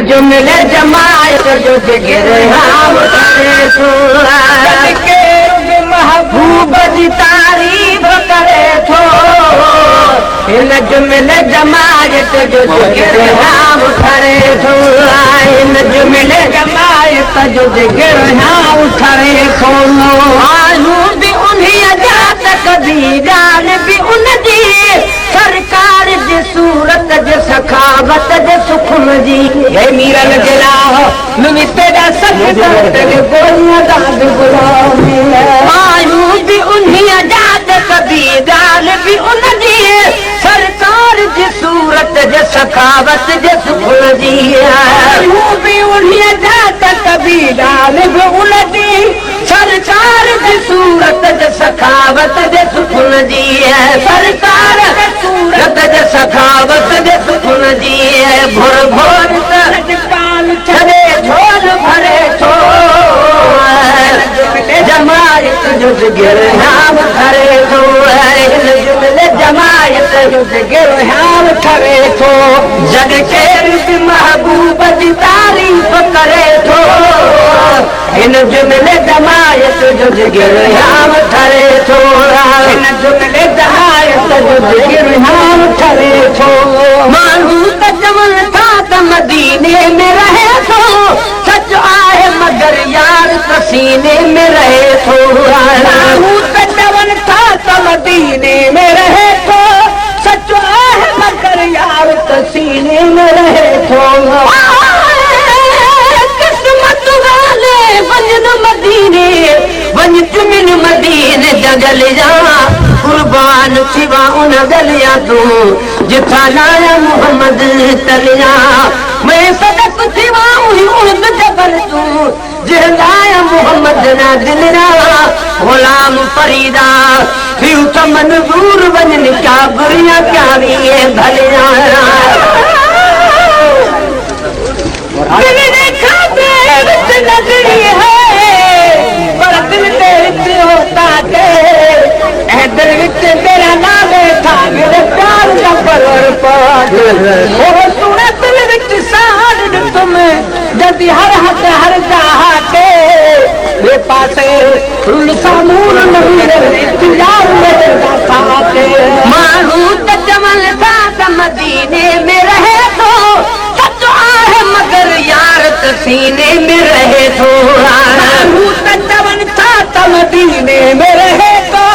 जुमिले जमायत जो जिगर हम करे थो महबूब जी तारीफ करे थो इन जुमिले जमायत जो जिगर हम करे थो इन जुमिले जमायत जो जिगर हम करे थो आलू भी उन्हीं जात कभी जान भी उनजी सरकार जी सूरत जे सखावत जे सुखम जी हे मीरन जला नुमी तेरा सख्त तेरे गोलियां दाद गुलामी आयू भी उन्हीं जात कभी जान भी उनजी सरकार जी सूरत जे सखावत जे सुखम जी आयू भी उन्हीं जात कभी जान भी उनजी सरकार जी सूरत जे सखावत जे सुखम जी सरकार सूरत जे सखावत जे सुखम जी भोर भोर पान छड़े झोल भरे थो जमायत जो जिगर हम करे थो जुमिले जमायत जो जिगर हम करे थो जग के महबूब जी तारीफ करे थो इन जुमिले जमायत जो जिगर हम करे थो इन जुमिले जमायत जो जिगर हम करे थो माण्हू त जमन था त मदीने में रहे थो सच आहे मगर यार त सीने में रहे थो माण्हू त जमन था त मदीने में रहे थो सच आहे मगर यार त सीने में रहे थो किस्मत वाले वञन मदीने वञ जुमिल मदीने जगल जा कुर्बान थिवा उन गलिया तूं जिथा लाया मोहम्मद तलिया मैं सदक थिवा उन जबल तूं जे लाया मोहम्मद ना दिलरा गुलाम फरीदा फिर त मंजूर वञन क्या बुरिया क्या भी भलिया दिल देखा विच नजरी है पर दिल ते विच होता के दिल विच तेरा नाम था मेरे प्यार का परवर पाद ओ सुने दिल विच साड़ तुम जदी हर हद हर जहा के वे पासे फुल सामून नहीं यार मेरे साथ मानू त जमल था त मदीने में रहे तो सच आहे मगर यार त सीने में रहे थो मानू त जमल था त मदीने में रहे तो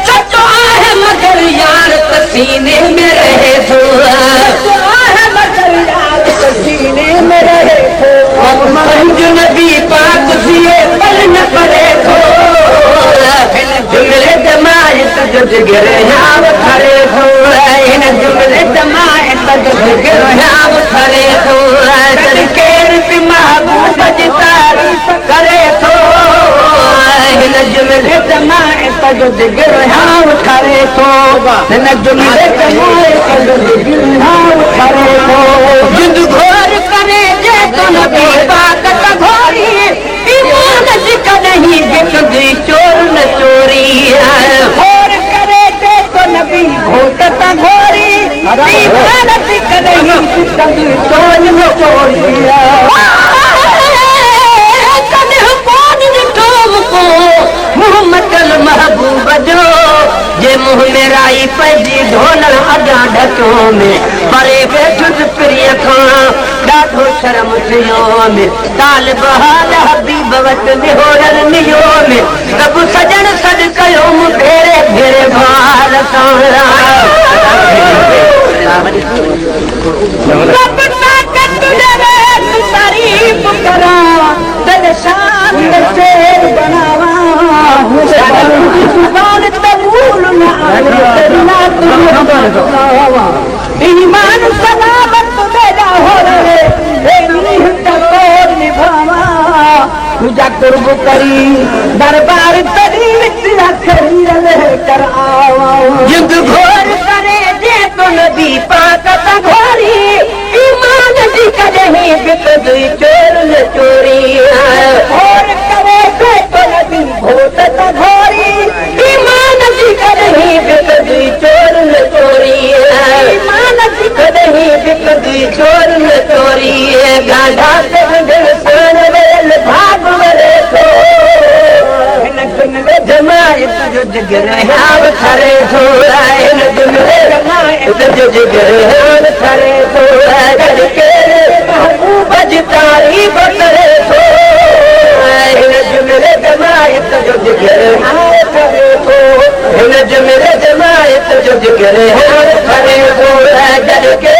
सच आहे मगर यार त सीने में रहे थो सच आहे मगर यार त सीने में रहे थो मंज नबी पाक सिए पल न पड़े थो जुमिले जमायत जो जिगर हम करे थो इन जुमिले जमायत जो जिगर हम करे थो केर भी महबूब जी तारीफ करे थो इन जुमिले जमायत जो जिगर हम करे थो इन जुमिले जमायत जो जिगर हम करे थो जिंद घोर करे जे तो नबी पाक त घोरी ईमान जी कहीं बिकदी चोर न चोरी घोर करे जे तो नबी घोट त घोरी ईमान जी कहीं बिकदी चोर न चोरी कॾहिं कोन ॾिठो को मोहम्मद महबूब जो जे मुंह में राई पइजी ढोलण अॻियां ढकियो में परे वेठुसि प्रिय खां ॾाढो शर्म थियो में ताल बहाल हबीब वटि निहोरल नियो में सभु सजण सॾ कयो मूं भेरे भेरे भार सां तारीफ़ करां दिल शान शेर बनावां ईमान सलामत मेरा हो रहे तुझा कुर्ब करी दरबार तरी विच आखरी लेकर आवा युद्ध घोर करे जे तो नबी पाक त घोरी ईमान जी कहीं बिकदी चोर न चोरी घोर करे जे तो नबी घोट त घोरी ईमान जी कहीं बिकदी चोर न चोरी ईमान जी कहीं बिकदी चोर न चोरी गांधा सान वेल भाग वरे थो हिन जुमिले जमायत जो जिगर हाव थरे थो हिन जुमिले जमायत जो जिगर हाव थरे थो करके महबूब जी तारीफ़ करे थो हिन जुमिले जमायत जो जिगर हाव थरे थो हिन जुमिले जमायत जो जिगर हाव थरे थो करके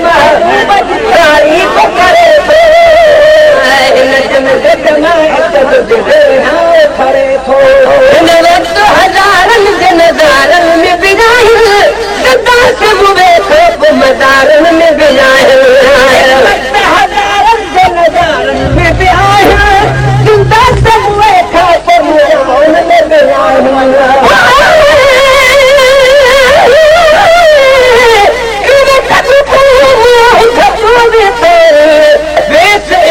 महबूब जी तारीफ़ करे थो हिन जुमिले जमायत जो जिगर हाव थरे थो हिन वक्त हज़ारनि जे नज़ारनि में विराहिल गदा से मुवे थो मदारनि में विराहिल हज़ारनि जे नज़ारनि में विराहिल गदा से मुवे थो मदारनि में विराहिल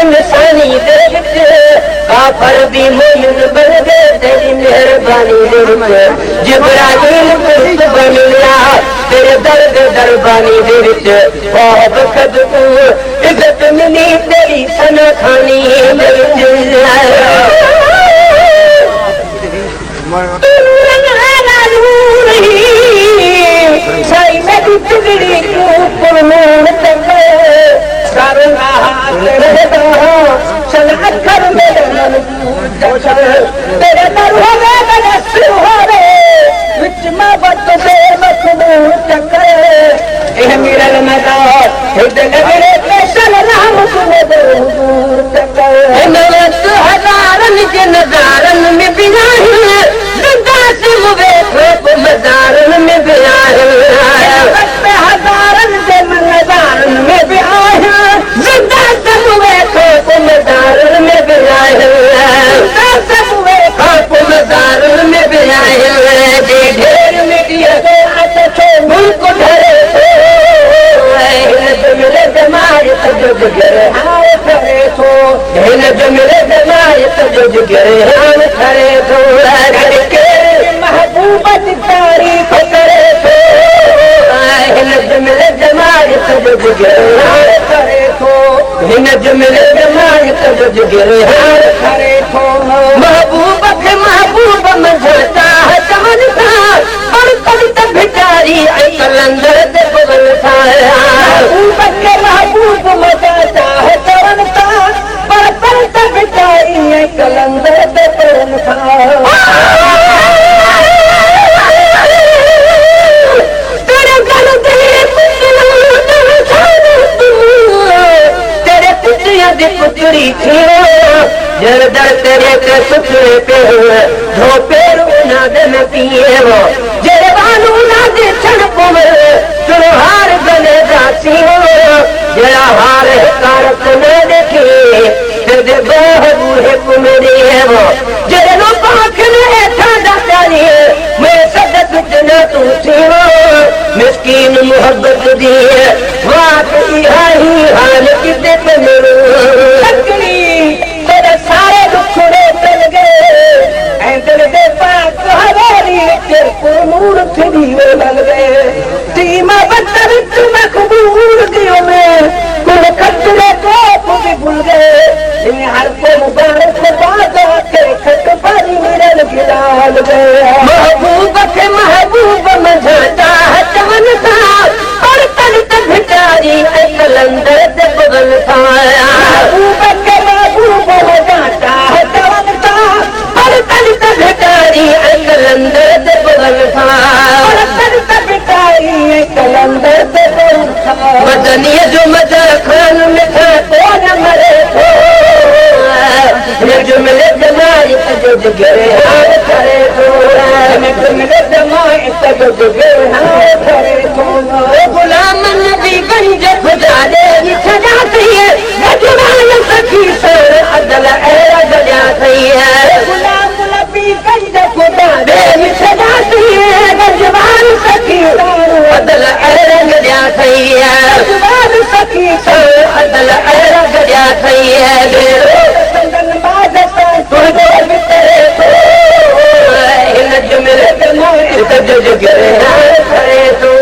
इंसानी दे विच काफर भी मोमिन बन गए तेरी मेहरबानी दे विच जिब्राइल पुष्ट बन गया तेरे दर्द दरबानी दे विच बहुत कद तू इज्जत मिली तेरी सना खानी दे विच साईं मेरी बिगड़ी क्यों पुरनून तक सारंगा तेरे सन अखर मेरे मन तेरे दर होवे मेरे सिर होवे विच में बत दे मखमूर चक्कर एह मिरल मदा हिद लगड़े पेशन राम सुने दे हुजूर चक्कर हिन वक्त हज़ारनि जे नज़ारनि में बिराहिल जिंदा से मुवे थो मज़ारनि में बिराहिल हज़ारनि जे नज़ारनि में बिराहिल जिंदा से मुवे थो मज़ारनि में बिराहिल जिंदा से मुवे थो मज़ारनि में बिराहिल जे ढेर मिटीअ ते अच छो मुल्क ढरे थो हिन जुमिले जमायत जो जिगर हाव थरे थो हिन जुमिले जमायत जो जिगर हाव थरे थो करके महबूब जी तारीफ़ करे थो हिन जुमिले जमायत जो जिगर हाव थरे थो हिन जुमिले जमायत जो जिगर हाव थरे थो महबूब खे महबूब मंझता चवनि था पर पवित भिखारी ऐं कलंदर ते पवन था महबूब खे महबूब मंझता चवनि था पर पवित भिखारी ऐं कलंदर ते पवन था पुतरी थी जर दर तेरे के सुखरे पे धो पेर उनाद में पिए हो जरे बानू नादे छड़ पोवे चलो हार गले जासी हो जरा हार कारक न देखे दे बहु है कुमेरी है वो जरे नो पाख ने ठंडा प्यारी मैं सदत न तू थी हो मिस्कीन मोहब्बत दी वाकई ही हाल किते पे मेरे तकनी तेरे सारे दुखड़े चल गए ऐ दिल दे पाक हवारी के पुरनूर थी वे लग गए तीमा बदर में कबूल दियो में कुल खतरे को भी भूल गए इन हर को मुबारक बात के खत पर मिरल गिराल गए महबूब के महबूब मंझता चमन था और तन तक भिखारी ऐ कलंदर ते पवन था महबूब के महबूब मंझता चमन था और तन तक भिखारी ऐ कलंदर ते पवन था और तन तक भिखारी ऐ कलंदर ते पवन था मदनी जो मजा खान में था कौन मरे थो ये जुमिले जमायत जो जिगर हाव थरे थो ये जुमिले जमायत जो जिगर हाव थरे थो गुलाम नबी गंज खुदा दे सजा थी है गजवान सखी सर अदल ऐरा गजा थी है गुलाम नबी गंज खुदा दे सजा थी है गजवान सखी अदल ऐरा गजा थी है गजवान सखी सर अदल ऐरा गजा थी है संगन बाज तुझे बितरे थो हिन जुमिले जमायत जो जिगर हाव थरे थो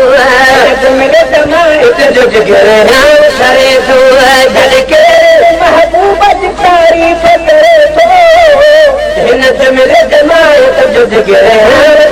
जुमिले जमायत जो जिगर हाव थरे थो झलके जिक्र